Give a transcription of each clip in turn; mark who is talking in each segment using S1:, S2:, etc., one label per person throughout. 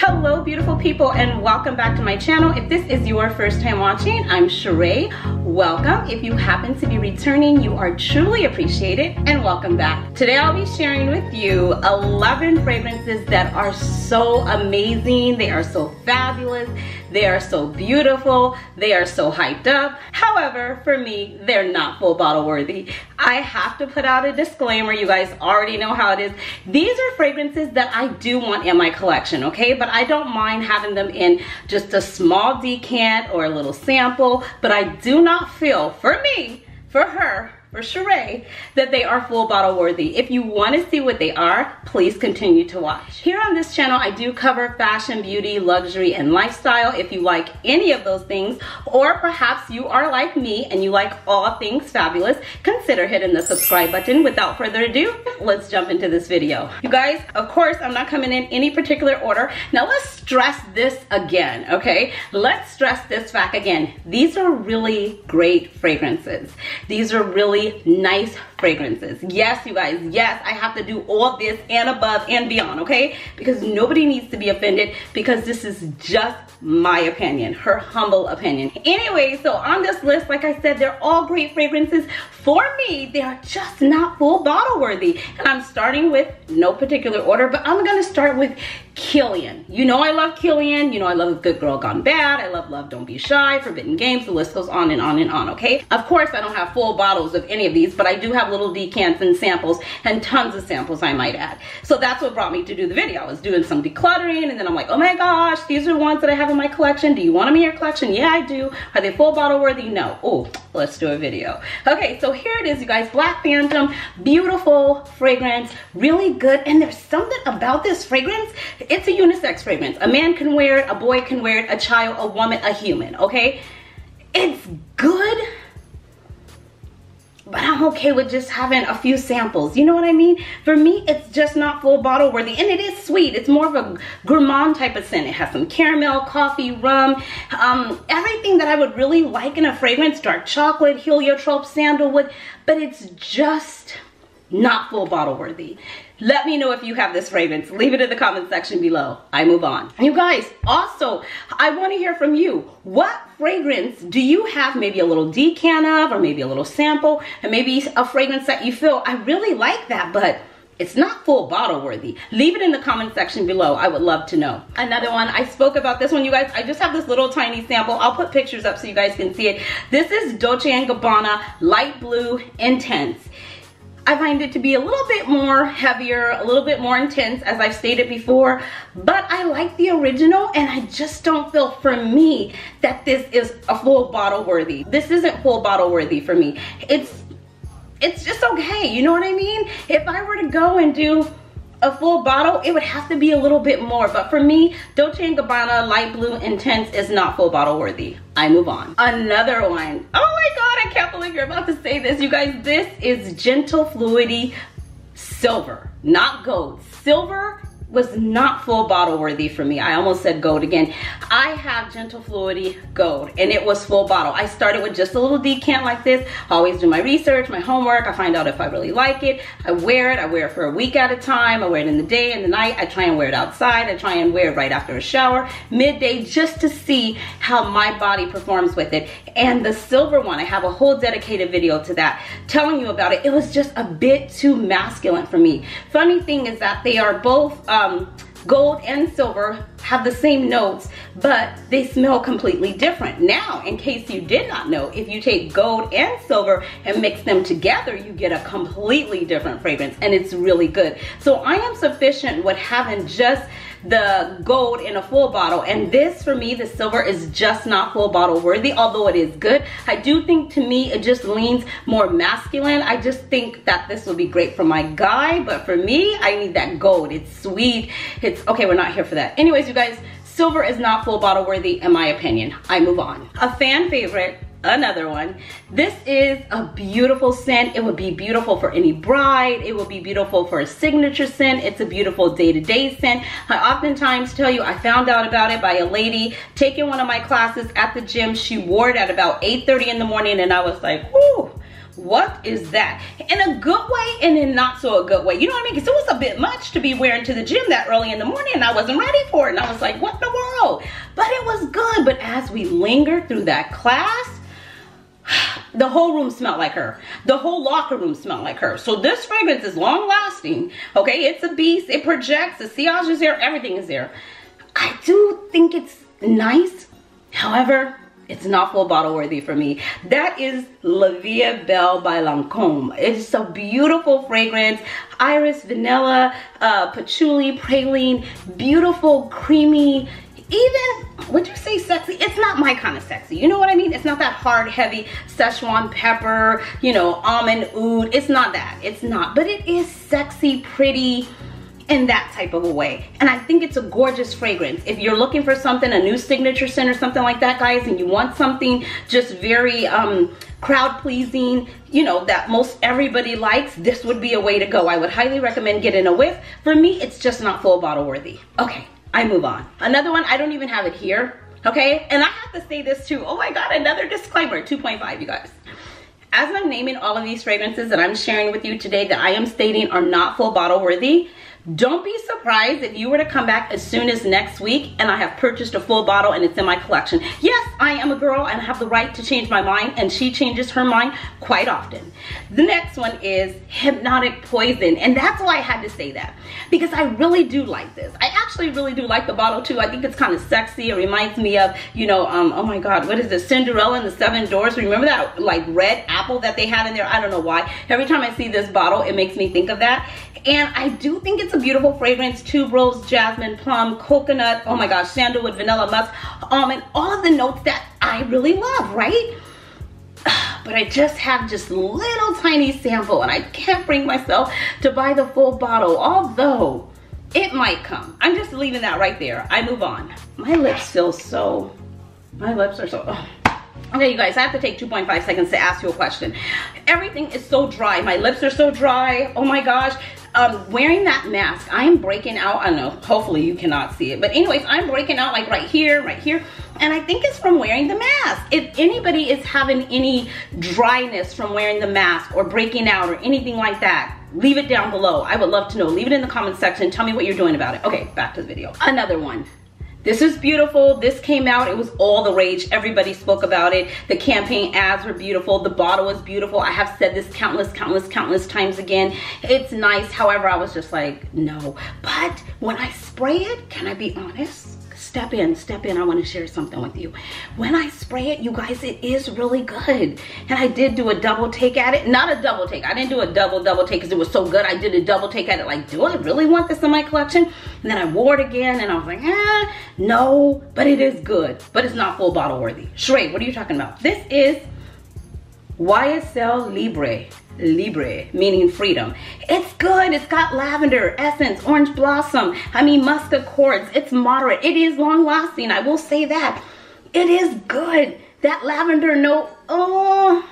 S1: Hello beautiful people and welcome back to my channel. If this is your first time watching, I'm Sheree. Welcome. If you happen to be returning, you are truly appreciated and welcome back. Today I'll be sharing with you 11 fragrances that are so amazing. They are so fabulous. They are so beautiful. They are so hyped up. However, for me, they're not full bottle worthy. I have to put out a disclaimer. You guys already know how it is. These are fragrances that I do want in my collection, okay? But I don't mind having them in just a small decant or a little sample, but I do not feel, for me, for her, for Sheree, that they are full bottle worthy. If you want to see what they are, please continue to watch. Here on this channel, I do cover fashion, beauty, luxury, and lifestyle. If you like any of those things, or perhaps you are like me and you like all things fabulous, consider hitting the subscribe button. Without further ado, let's jump into this video. You guys, of course, I'm not coming in any particular order. Now let's stress this again, okay? Let's stress this fact again. These are really great fragrances. These are really nice fragrances. Yes, you guys, yes, I have to do all this and above and beyond, okay? Because nobody needs to be offended, because this is just my opinion, her humble opinion. Anyway, so on this list, like I said, they're all great fragrances. For me, they are just not full bottle worthy. And I'm starting with no particular order, but I'm gonna start with Kilian. You know I love Kilian. You know I love Good Girl Gone Bad. I love Love Don't Be Shy, Forbidden Games. The list goes on and on and on, okay? Of course, I don't have full bottles of any of these, but I do have little decants and samples, and tons of samples, I might add. So that's what brought me to do the video. I was doing some decluttering, and then I'm like, oh my gosh, these are ones that I have in my collection. Do you want them in your collection? Yeah, I do. Are they full bottle worthy? No. Oh, let's do a video. Okay, so here it is, you guys. Black Phantom, beautiful fragrance, really good. And there's something about this fragrance. It's a unisex fragrance. A man can wear it, a boy can wear it, a child, a woman, a human, okay? It's good, but I'm okay with just having a few samples. You know what I mean? For me, it's just not full bottle worthy. And it is sweet. It's more of a gourmand type of scent. It has some caramel, coffee, rum, everything that I would really like in a fragrance. Dark chocolate, heliotrope, sandalwood, but it's just not full bottle worthy. Let me know if you have this fragrance. Leave it in the comment section below. I move on. You guys, also, I want to hear from you. What fragrance do you have maybe a little decant of, or maybe a little sample, and maybe a fragrance that you feel, I really like that, but it's not full bottle worthy? Leave it in the comment section below. I would love to know. Another one, I spoke about this one, you guys. I just have this little tiny sample. I'll put pictures up so you guys can see it. This is Dolce Gabbana Light Blue Intense. I find it to be a little bit more heavier, a little bit more intense, as I've stated before, but I like the original, and I just don't feel, for me, that this is a full bottle worthy. This isn't full bottle worthy for me. It's just okay, you know what I mean? If I were to go and do a full bottle, it would have to be a little bit more, but for me, Dolce & Gabbana Light Blue Intense is not full bottle worthy. I move on. Another one. Oh my god, I can't believe you're about to say this, you guys. This is Gentle Fluidity Silver, not gold. Silver was not full bottle worthy for me. I almost said gold again. I have Gentle Fluidity Gold, and it was full bottle. I started with just a little decant like this. I always do my research, my homework. I find out if I really like it. I wear it for a week at a time. I wear it in the day and the night. I try and wear it outside. I try and wear it right after a shower, midday, just to see how my body performs with it. And the silver one, I have a whole dedicated video to that, telling you about it. It was just a bit too masculine for me. Funny thing is that they are both gold and silver, have the same notes, but they smell completely different. Now, in case you did not know, if you take gold and silver and mix them together, you get a completely different fragrance, and it's really good. So I am sufficient with having just the gold in a full bottle, and this, for me, the silver is just not full bottle worthy, although it is good. I do think, to me, it just leans more masculine. I just think that this would be great for my guy, but for me, I need that gold. It's sweet. It's okay, we're not here for that. Anyways, you guys, silver is not full bottle worthy in my opinion. I move on. A fan favorite, another one. This is a beautiful scent. It would be beautiful for any bride. It would be beautiful for a signature scent. It's a beautiful day-to-day scent. I oftentimes tell you, I found out about it by a lady taking one of my classes at the gym. She wore it at about 8:30 in the morning, and I was like, whoo, what is that? In a good way and in not so a good way. You know what I mean? Because it was a bit much to be wearing to the gym that early in the morning and I wasn't ready for it. And I was like, what in the world? But it was good. But as we lingered through that class, the whole room smelled like her. The whole locker room smelled like her. So this fragrance is long lasting. Okay, it's a beast. It projects. The sillage is there. Everything is there. I do think it's nice. However, it's not full bottle worthy for me. That is La Vie Belle by Lancome. It's a beautiful fragrance. Iris, vanilla, patchouli, praline, beautiful, creamy, even, would you say sexy? It's not my kind of sexy. You know what I mean? It's not that hard, heavy Szechuan pepper, you know, almond oud. It's not that. It's not. But it is sexy, pretty, in that type of a way. And I think it's a gorgeous fragrance. If you're looking for something, a new signature scent or something like that, guys, and you want something just very crowd pleasing, you know, that most everybody likes, this would be a way to go. I would highly recommend getting a whiff. For me, it's just not full bottle worthy. Okay, I move on. Another one, I don't even have it here, okay? And I have to say this too. Oh my God, another disclaimer, 2.5, you guys. As I'm naming all of these fragrances that I'm sharing with you today that I am stating are not full bottle worthy, don't be surprised if you were to come back as soon as next week and I have purchased a full bottle and it's in my collection. Yes, I am a girl and I have the right to change my mind, and she changes her mind quite often. The next one is Hypnotic Poison, and that's why I had to say that, because I really do like this. I actually really do like the bottle too. I think it's kind of sexy. It reminds me of, you know, oh my God, what is this? Cinderella and the Seven Doors. Remember that like red apple that they had in there? I don't know why. Every time I see this bottle, it makes me think of that. And I do think it's a beautiful fragrance. Tuberose, jasmine, plum, coconut, oh my gosh, sandalwood, vanilla, musk, almond, all of the notes that I really love, right? But I just have just little tiny sample and I can't bring myself to buy the full bottle, although it might come. I'm just leaving that right there. I move on. My lips feel so, my lips are so, oh. Okay, you guys, I have to take 2.5 seconds to ask you a question. Everything is so dry. My lips are so dry. Oh my gosh. Wearing that mask, I am breaking out. I don't know, hopefully you cannot see it. But anyways, I'm breaking out like right here. And I think it's from wearing the mask. If anybody is having any dryness from wearing the mask or breaking out or anything like that, leave it down below. I would love to know. Leave it in the comment section. Tell me what you're doing about it. Okay, back to the video. Another one. This is beautiful. This came out, it was all the rage. Everybody spoke about it. The campaign ads were beautiful. The bottle was beautiful. I have said this countless times again. It's nice. However, I was just like, no. But when I spray it, can I be honest? Step in, I want to share something with you. When I spray it, you guys, it is really good. And I did do a double take at it. Not a double take. I didn't do a double take because it was so good. I did a double take at it like, do I really want this in my collection? And then I wore it again and I was like, no, but it is good. But it's not full bottle worthy. Sheree, what are you talking about? This is YSL Libre, meaning freedom. It's good. It's got lavender, essence, orange blossom, musk accords. It's moderate. It is long lasting. I will say that. It is good. That lavender note, oh,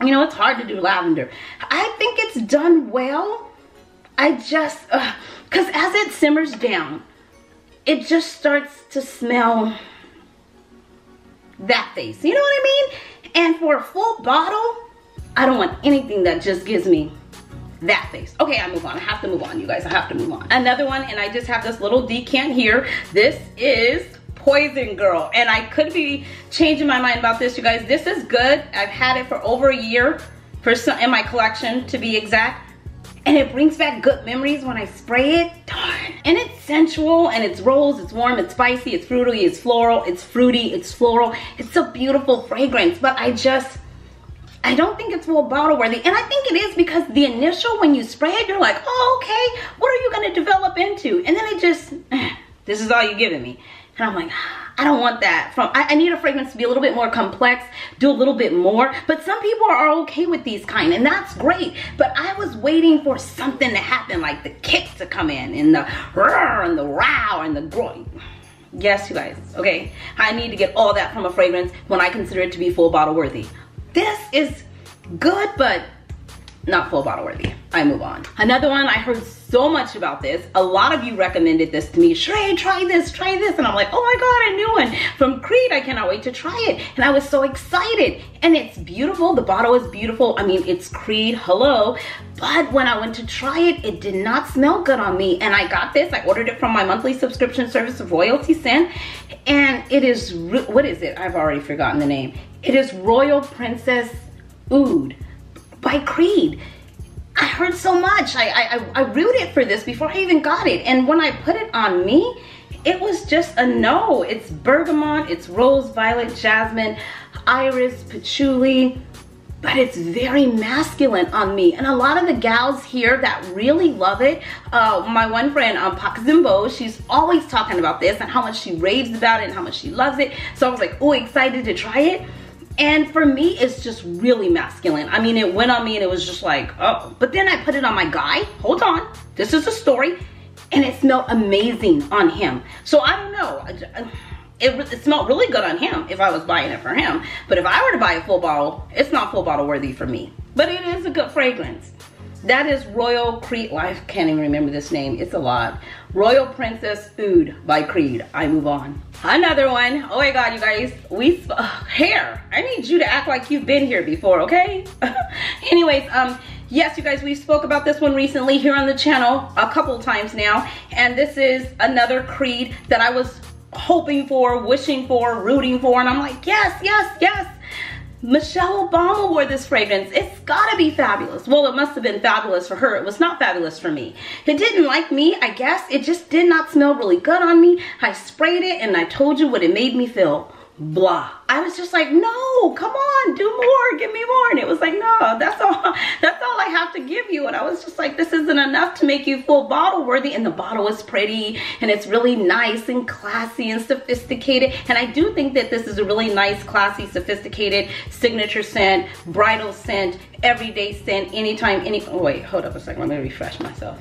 S1: you know, it's hard to do lavender. I think it's done well. I just, because as it simmers down, it just starts to smell that face. You know what I mean? And for a full bottle, I don't want anything that just gives me that face. Okay, I move on. I have to move on, you guys. I have to move on. Another one, and I just have this little decant here. This is Poison Girl, and I could be changing my mind about this, you guys. This is good. I've had it for over a year in my collection, to be exact. And it brings back good memories when I spray it. Darn. And it's sensual, and it's rose, it's warm, it's spicy, it's fruity, it's floral, it's fruity, it's floral. It's a beautiful fragrance, but I don't think it's full bottle worthy. And I think it is because the initial, when you spray it, you're like, oh, okay, what are you gonna develop into? And then it just, this is all you're giving me. And I'm like, I don't want that. I need a fragrance to be a little bit more complex, do a little bit more. But some people are okay with these kind, and that's great. But I was waiting for something to happen, like the kick to come in, and the roar, and the row, and the groin. Yes, you guys, okay? I need to get all that from a fragrance when I consider it to be full bottle worthy. This is good, but not full bottle worthy. I move on. Another one, I heard so much about this. A lot of you recommended this to me. Shrey, try this, try this. And I'm like, oh my God, a new one from Creed. I cannot wait to try it. And I was so excited. And it's beautiful. The bottle is beautiful. I mean, it's Creed, hello. But when I went to try it, it did not smell good on me. And I got this, I ordered it from my monthly subscription service of Royalty Scent. And it is, what is it? I've already forgotten the name. It is Royal Princess Oud by Creed. I heard so much. I rooted for this before I even got it. And when I put it on me, it was just a no. It's bergamot, it's rose, violet, jasmine, iris, patchouli, but it's very masculine on me. And a lot of the gals here that really love it, my one friend, Pak Zimbo, she's always talking about this and how much she raves about it and how much she loves it. So I was like, oh, excited to try it. And for me, it's just really masculine. I mean, it went on me and it was just like, oh. But then I put it on my guy. Hold on. This is a story. And it smelled amazing on him. So I don't know. It smelled really good on him if I was buying it for him. But if I were to buy a full bottle, it's not full bottle worthy for me. But it is a good fragrance. That is Royal Creed. Well, I can't even remember this name. It's a lot. Royal Princess Oud by Creed. I move on. Another one. Oh my God, you guys. Hair. I need you to act like you've been here before, okay? Anyways, yes, you guys, we spoke about this one recently here on the channel a couple times now. And this is another Creed that I was hoping for, wishing for, rooting for. And I'm like, yes, yes, yes. Michelle Obama wore this fragrance. It's gotta be fabulous. Well, it must have been fabulous for her. It was not fabulous for me. It didn't like me, I guess. It just did not smell really good on me. I sprayed it and I told you what it made me feel. Blah. I was just like, no, come on, do more, give me more. And it was like, no, that's all I have to give you. And I was just like, this isn't enough to make you full bottle worthy. And the bottle is pretty and it's really nice and classy and sophisticated. And I do think that this is a really nice, classy, sophisticated signature scent, bridal scent, everyday scent, anytime, oh wait, hold up a second, let me refresh myself.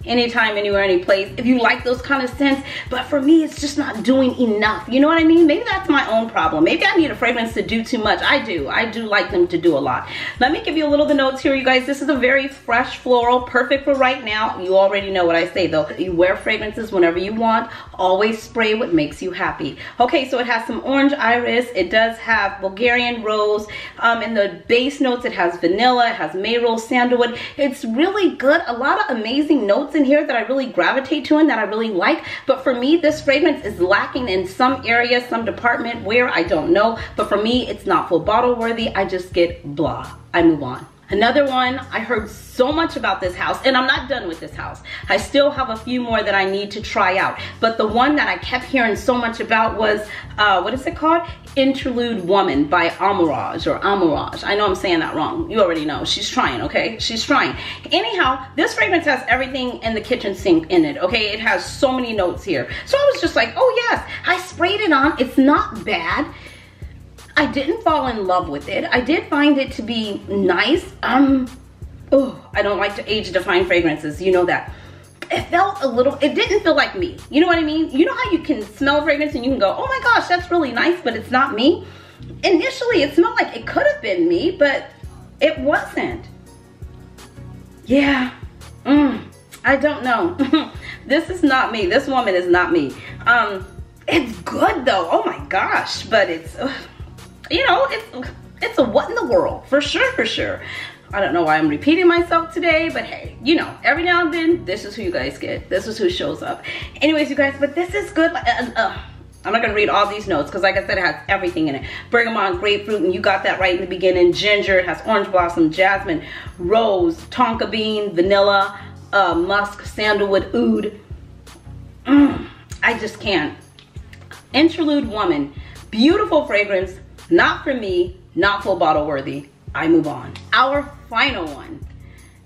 S1: Anytime, anywhere, any place, if you like those kind of scents. But for me, it's just not doing enough. You know what I mean? Maybe that's my own problem. Maybe I need a fragrance to do too much. I do like them to do a lot. Let me give you a little of the notes here, you guys. This is a very fresh floral, perfect for right now. You already know what I say though. You wear fragrances whenever you want. Always spray what makes you happy. Okay, so it has some orange iris. It does have Bulgarian rose. In the base notes, it has vanilla, it has mayrose, sandalwood. It's really good. A lot of amazing notes in here that I really gravitate to and that I really like. But for me, this fragrance is lacking in some area, some department where I don't know. But for me, it's not full bottle worthy. I just get blah. I move on. Another one, I heard so much about this house, and I'm not done with this house. I still have a few more that I need to try out. But the one that I kept hearing so much about was, what is it called? Interlude Woman by Amouage or Amouage. I know I'm saying that wrong. You already know. She's trying, okay? She's trying. Anyhow, this fragrance has everything in the kitchen sink in it, okay? It has so many notes here. So I was just like, oh yes, I sprayed it on. It's not bad. I didn't fall in love with it. I did find it to be nice. Oh, I don't like to age define fragrances. You know that. It felt a little, it didn't feel like me. You know what I mean? You know how you can smell fragrance and you can go, oh my gosh, that's really nice, but it's not me? Initially, it smelled like it could have been me, but it wasn't. Yeah. I don't know. This is not me. This woman is not me. It's good though. Oh my gosh, but it's... you know, it's a what in the world, for sure, for sure. I don't know why I'm repeating myself today, but hey, you know, every now and then, this is who you guys get. This is who shows up. Anyways, you guys, but this is good. I'm not gonna read all these notes because like I said, it has everything in it. Bergamot, grapefruit, and you got that right in the beginning. Ginger, it has orange blossom, jasmine, rose, tonka bean, vanilla, musk, sandalwood, oud. I just can't. Interlude Woman, beautiful fragrance. Not for me, not full bottle worthy. I move on. Our final one.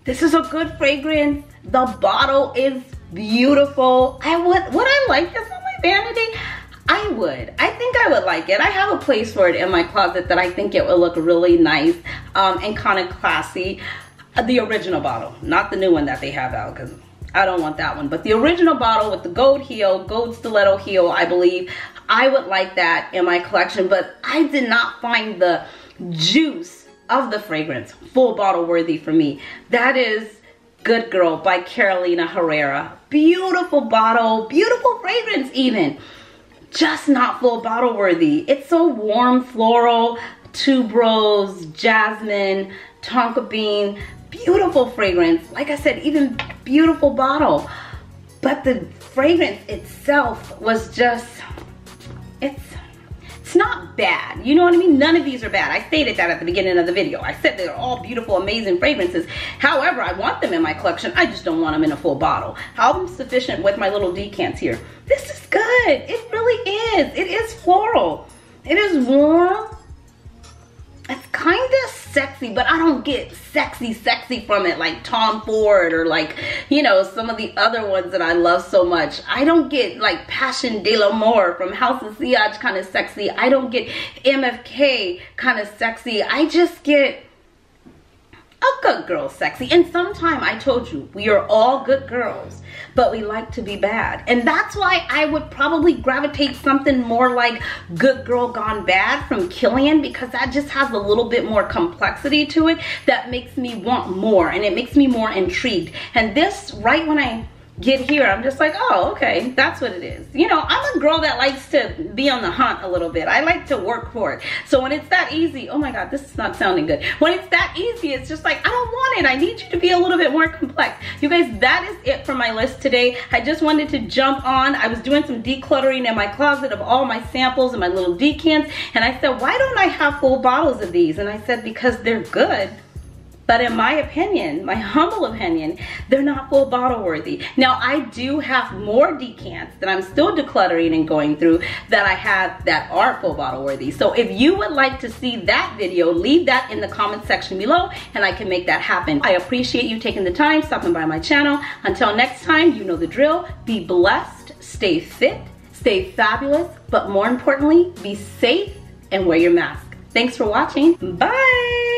S1: This is a good fragrance. The bottle is beautiful. Would I like this on my vanity? I would. I think I would like it. I have a place for it in my closet that I think it would look really nice and kind of classy. The original bottle, not the new one that they have out, because I don't want that one. But the original bottle with the gold heel, gold stiletto heel, I believe. I would like that in my collection, but I did not find the juice of the fragrance, full bottle worthy for me. That is Good Girl by Carolina Herrera. Beautiful bottle, beautiful fragrance even. Just not full bottle worthy. It's so warm, floral, tuberose, jasmine, tonka bean. Beautiful fragrance. Like I said, even beautiful bottle. But the fragrance itself was just, it's not bad. You know what I mean? None of these are bad. I stated that at the beginning of the video. I said they're all beautiful, amazing fragrances. However, I want them in my collection. I just don't want them in a full bottle. I'm sufficient with my little decants here. This is good. It really is. It is floral. It is warm. It's kind of sexy, but I don't get sexy from it like Tom Ford or like, you know, some of the other ones that I love so much. I don't get like Passion de l'Amour from House of Sillage kind of sexy. I don't get MFK kind of sexy. I just get a good girl sexy. And sometime I told you, we are all good girls, but we like to be bad. And that's why I would probably gravitate something more like Good Girl Gone Bad from Kilian, because that just has a little bit more complexity to it that makes me want more and it makes me more intrigued. And this, right when I get here, I'm just like, oh, okay, that's what it is. You know, I'm a girl that likes to be on the hunt a little bit. I like to work for it. So when it's that easy, oh my God, this is not sounding good. When it's that easy, it's just like, I don't want it. I need you to be a little bit more complex. You guys, that is it for my list today. I just wanted to jump on. I was doing some decluttering in my closet of all my samples and my little decants. And I said, why don't I have full bottles of these? And I said, because they're good. But in my opinion, my humble opinion, they're not full bottle worthy. Now, I do have more decants that I'm still decluttering and going through that I have that are full bottle worthy. So if you would like to see that video, leave that in the comment section below and I can make that happen. I appreciate you taking the time, stopping by my channel. Until next time, you know the drill. Be blessed, stay fit, stay fabulous, but more importantly, be safe and wear your mask. Thanks for watching. Bye.